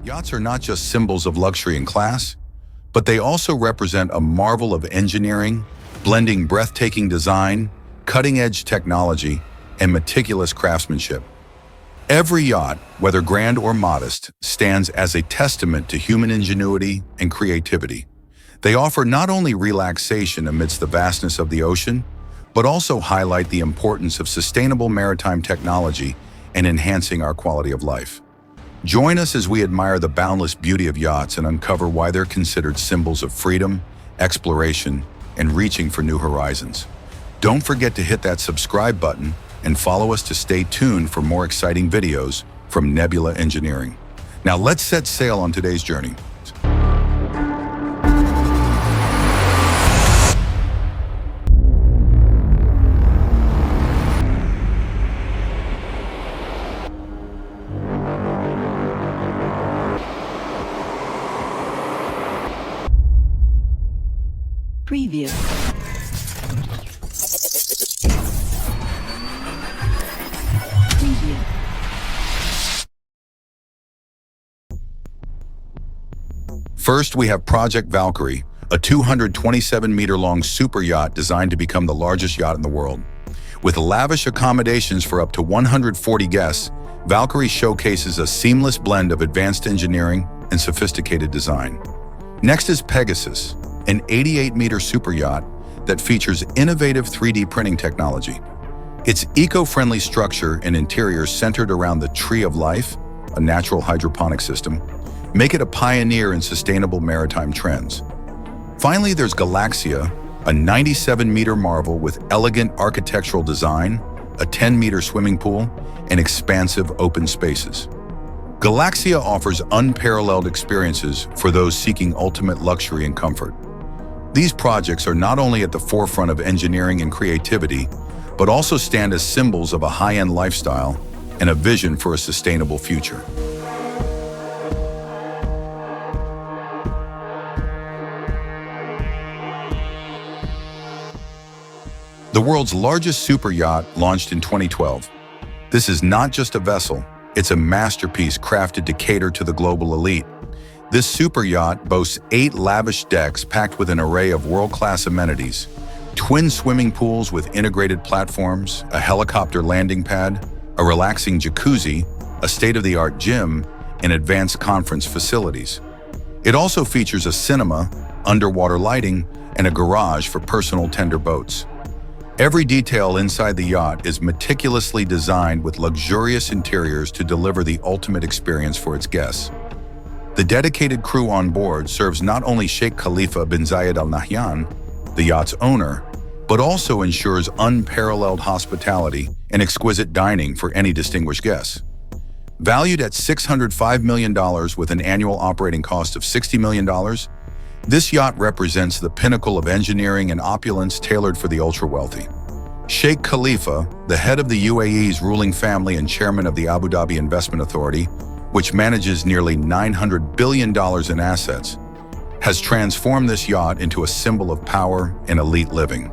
Yachts are not just symbols of luxury and class, but they also represent a marvel of engineering, blending breathtaking design, cutting-edge technology, and meticulous craftsmanship. Every yacht, whether grand or modest, stands as a testament to human ingenuity and creativity. They offer not only relaxation amidst the vastness of the ocean, but also highlight the importance of sustainable maritime technology and enhancing our quality of life. Join us as we admire the boundless beauty of yachts and uncover why they're considered symbols of freedom, exploration, and reaching for new horizons. Don't forget to hit that subscribe button and follow us to stay tuned for more exciting videos from Nebula Engineering. Now let's set sail on today's journey. Preview. Preview. First, we have Project Valkyrie, a 227-meter-long super yacht designed to become the largest yacht in the world. With lavish accommodations for up to 140 guests, Valkyrie showcases a seamless blend of advanced engineering and sophisticated design. Next is Pegasus, an 88-meter super yacht that features innovative 3D printing technology. Its eco-friendly structure and interiors centered around the Tree of Life, a natural hydroponic system, make it a pioneer in sustainable maritime trends. Finally, there's Galaxia, a 97-meter marvel with elegant architectural design, a 10-meter swimming pool, and expansive open spaces. Galaxia offers unparalleled experiences for those seeking ultimate luxury and comfort. These projects are not only at the forefront of engineering and creativity, but also stand as symbols of a high-end lifestyle and a vision for a sustainable future. The world's largest super yacht launched in 2012. This is not just a vessel, it's a masterpiece crafted to cater to the global elite. This super yacht boasts 8 lavish decks packed with an array of world-class amenities, twin swimming pools with integrated platforms, a helicopter landing pad, a relaxing jacuzzi, a state-of-the-art gym, and advanced conference facilities. It also features a cinema, underwater lighting, and a garage for personal tender boats. Every detail inside the yacht is meticulously designed with luxurious interiors to deliver the ultimate experience for its guests. The dedicated crew on board serves not only Sheikh Khalifa bin Zayed Al Nahyan, the yacht's owner, but also ensures unparalleled hospitality and exquisite dining for any distinguished guests. Valued at $605 million with an annual operating cost of $60 million, this yacht represents the pinnacle of engineering and opulence tailored for the ultra-wealthy. Sheikh Khalifa, the head of the UAE's ruling family and chairman of the Abu Dhabi Investment Authority, which manages nearly $900 billion in assets, has transformed this yacht into a symbol of power and elite living.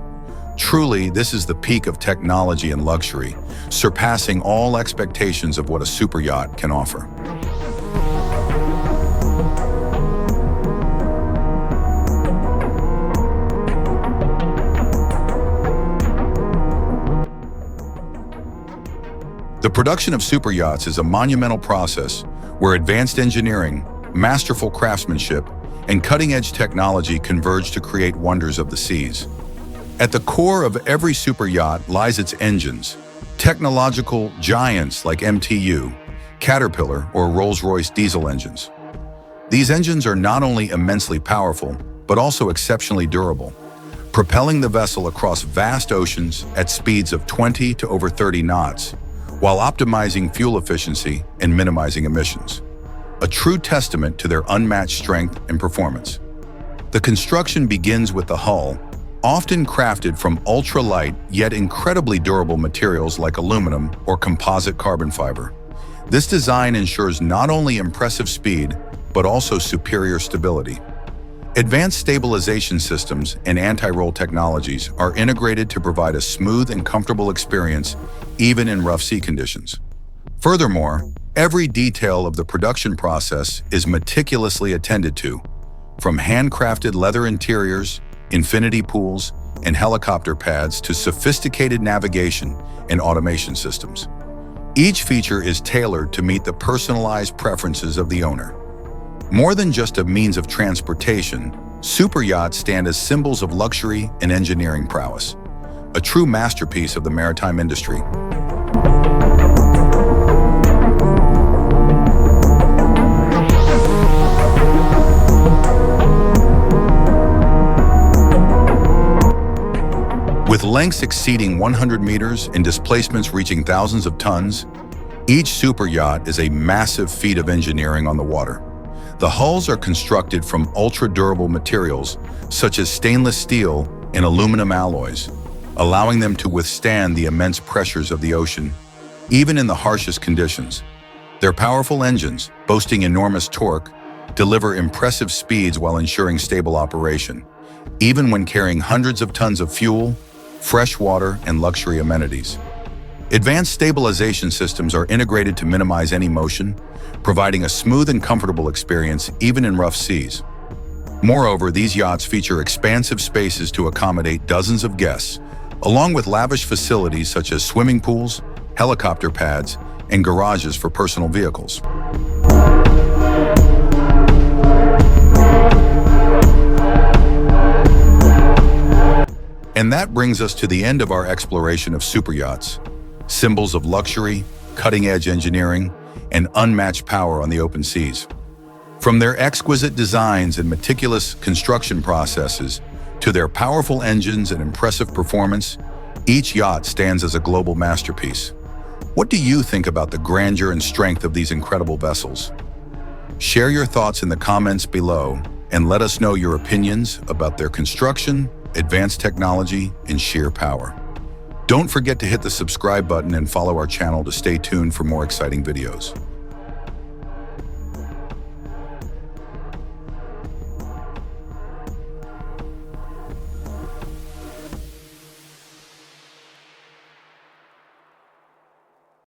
Truly, this is the peak of technology and luxury, surpassing all expectations of what a super yacht can offer. The production of super yachts is a monumental process where advanced engineering, masterful craftsmanship, and cutting-edge technology converge to create wonders of the seas. At the core of every super yacht lies its engines, technological giants like MTU, Caterpillar, or Rolls-Royce diesel engines. These engines are not only immensely powerful, but also exceptionally durable, propelling the vessel across vast oceans at speeds of 20 to over 30 knots, while optimizing fuel efficiency and minimizing emissions. A true testament to their unmatched strength and performance. The construction begins with the hull, often crafted from ultra-light yet incredibly durable materials like aluminum or composite carbon fiber. This design ensures not only impressive speed, but also superior stability. Advanced stabilization systems and anti-roll technologies are integrated to provide a smooth and comfortable experience even in rough sea conditions. Furthermore, Every detail of the production process is meticulously attended to, from handcrafted leather interiors, infinity pools, and helicopter pads to sophisticated navigation and automation systems. Each feature is tailored to meet the personalized preferences of the owner. More than just a means of transportation, superyachts stand as symbols of luxury and engineering prowess, a true masterpiece of the maritime industry. With lengths exceeding 100 meters and displacements reaching thousands of tons, each superyacht is a massive feat of engineering on the water. The hulls are constructed from ultra-durable materials such as stainless steel and aluminum alloys, allowing them to withstand the immense pressures of the ocean, even in the harshest conditions. Their powerful engines, boasting enormous torque, deliver impressive speeds while ensuring stable operation, even when carrying hundreds of tons of fuel, fresh water, and luxury amenities. Advanced stabilization systems are integrated to minimize any motion, providing a smooth and comfortable experience even in rough seas. Moreover, these yachts feature expansive spaces to accommodate dozens of guests, along with lavish facilities such as swimming pools, helicopter pads, and garages for personal vehicles. And that brings us to the end of our exploration of superyachts, symbols of luxury, cutting-edge engineering, and unmatched power on the open seas. From their exquisite designs and meticulous construction processes to their powerful engines and impressive performance, each yacht stands as a global masterpiece. What do you think about the grandeur and strength of these incredible vessels? Share your thoughts in the comments below and let us know your opinions about their construction, advanced technology, and sheer power. Don't forget to hit the subscribe button and follow our channel to stay tuned for more exciting videos.